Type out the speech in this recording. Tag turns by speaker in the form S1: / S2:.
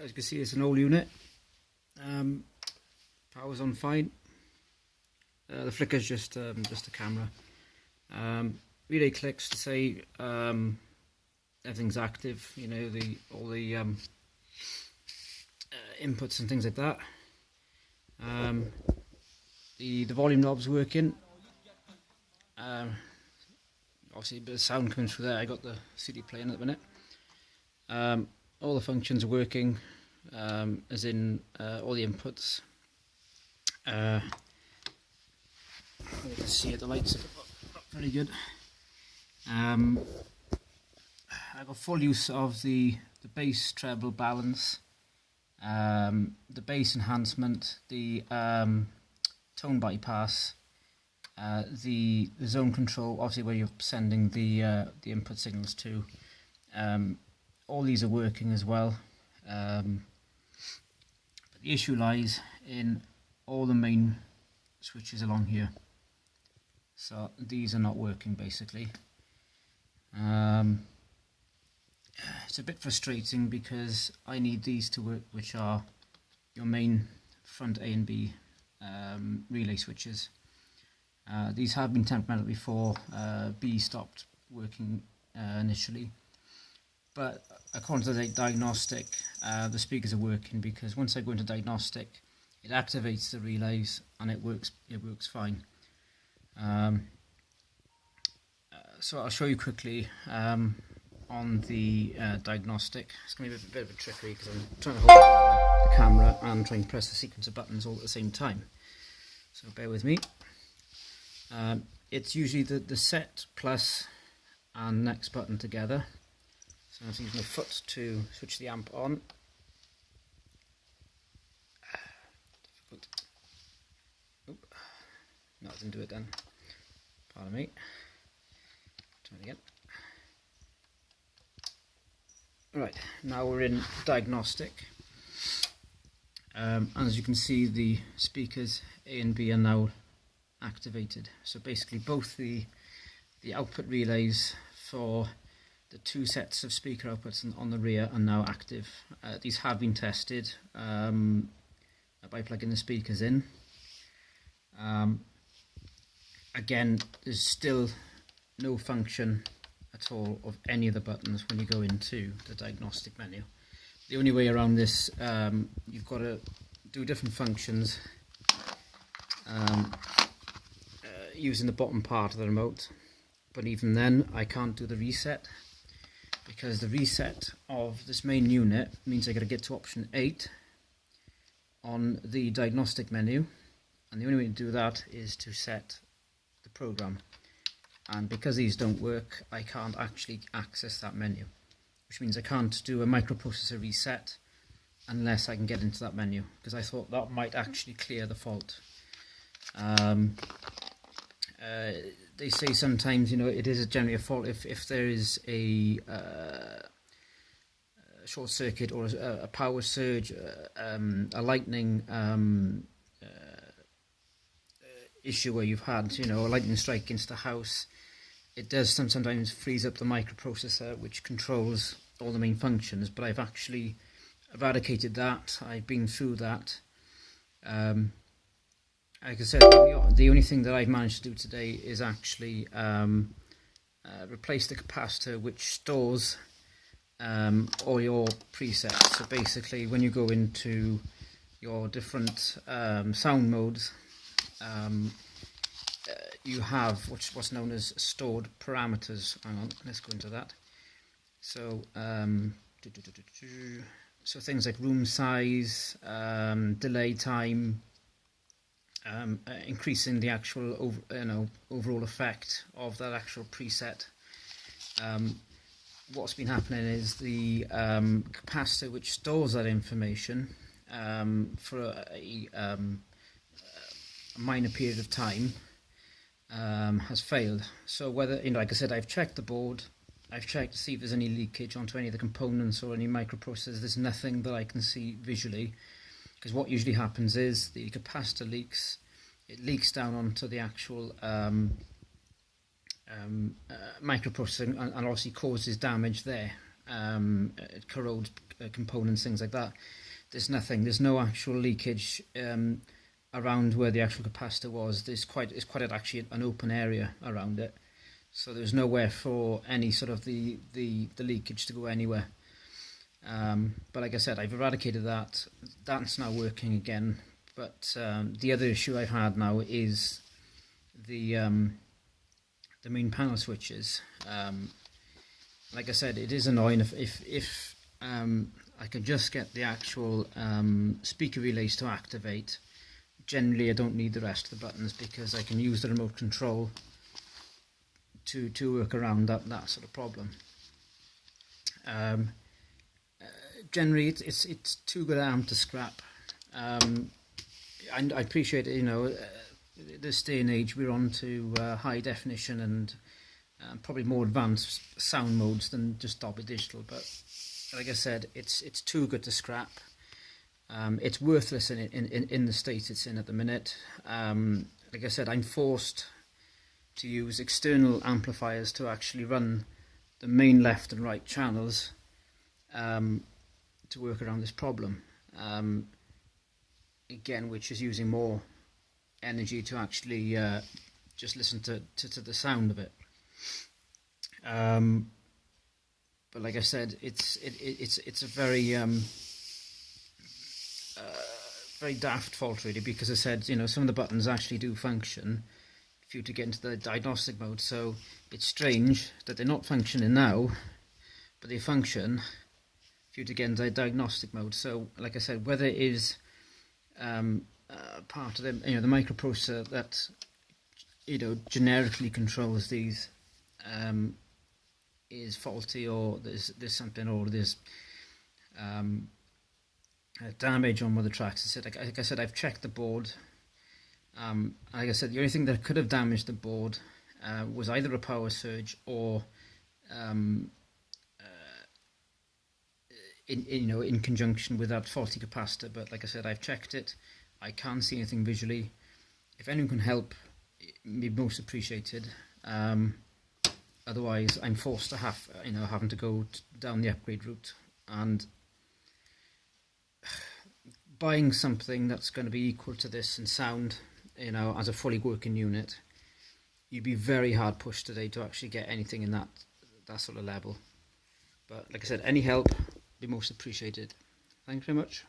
S1: As you can see, it's an old unit. Power's on fine. The flicker's just a camera. Relay clicks to say everything's active. You know, all the inputs and things like that. The volume knob's working. Obviously a bit of sound coming through there. I got the CD playing at the minute. All the functions are working, as in all the inputs. You can see it, the lights are not very good. I got full use of the bass treble balance, the bass enhancement, the tone bypass, the zone control, obviously where you're sending the input signals to. All these are working as well, but the issue lies in all the main switches along here. So these are not working basically. It's a bit frustrating because I need these to work, which are your main front A and B relay switches. These have been temperamental before. B stopped working initially, but according to the diagnostic, the speakers are working, because once I go into diagnostic, it activates the relays and it works fine. So I'll show you quickly on the diagnostic. It's going to be a bit of a trickery because I'm trying to hold the camera and trying to press the sequence of buttons all at the same time. So bear with me. It's usually the set, plus and next button together. So I'm using my foot to switch the amp on. Difficult. Oop. No, I didn't do it then. Pardon me. Try it again. Right, now we're in diagnostic. As you can see, the speakers A and B are now activated. So basically both the output relays for the two sets of speaker outputs on the rear are now active. These have been tested by plugging the speakers in. Again, there's still no function at all of any of the buttons when you go into the diagnostic menu. The only way around this, you've got to do different functions using the bottom part of the remote, but even then I can't do the reset, because the reset of this main unit means I got to get to option 8 on the diagnostic menu, and the only way to do that is to set the program. And because these don't work, I can't actually access that menu, which means I can't do a microprocessor reset unless I can get into that menu, because I thought that might actually clear the fault. They say sometimes, you know, it is generally a fault if there is a short circuit or a power surge, a lightning issue where you've had, you know, a lightning strike against the house. It does sometimes freeze up the microprocessor, which controls all the main functions, but I've actually eradicated that. I've been through that. Like I said, the only thing that I've managed to do today is actually replace the capacitor, which stores all your presets. So basically, when you go into your different sound modes, you have what's known as stored parameters. Hang on, let's go into that. So, so things like room size, delay time, increasing the actual overall effect of that actual preset. What's been happening is the capacitor, which stores that information for a minor period of time, has failed. So whether, you know, like I said, I've checked the board, I've checked to see if there's any leakage onto any of the components or any microprocessors. There's nothing that I can see visually, because what usually happens is the capacitor leaks. It leaks down onto the actual microprocessor and obviously causes damage there. it corrodes components, things like that. There's no actual leakage around where the actual capacitor was. It's quite actually an open area around it, so there's nowhere for any sort of the leakage to go anywhere. But like I said, I've eradicated that. That's now working again. But the other issue I've had now is the main panel switches. Like I said, it is annoying if I can just get the actual speaker relays to activate. Generally, I don't need the rest of the buttons because I can use the remote control to work around that sort of problem. Generally, it's too good an amp to scrap. And I appreciate it, you know, this day and age we're on to high definition and probably more advanced sound modes than just Dolby Digital. But like I said, it's too good to scrap. It's worthless in the state it's in at the minute. Like I said, I'm forced to use external amplifiers to actually run the main left and right channels to work around this problem. Again, which is using more energy to actually just listen to the sound of it. But like I said, it's a very very daft fault really, because I said, you know, some of the buttons actually do function for you to get into the diagnostic mode. So it's strange that they're not functioning now, but they function for you to get into the diagnostic mode. So like I said, whether it is part of the, you know, the microprocessor that, you know, generically controls these is faulty, or there's something, or there's damage on one of the tracks. Like I said, I've checked the board. Like I said, the only thing that could have damaged the board was either a power surge or in conjunction with that faulty capacitor. But like I said, I've checked it. I can't see anything visually. If anyone can help, it'd be most appreciated. Otherwise, I'm forced to having to go down the upgrade route and buying something that's going to be equal to this in sound, you know, as a fully working unit. You'd be very hard pushed today to actually get anything in that sort of level. But like I said, any help be most appreciated. Thanks very much.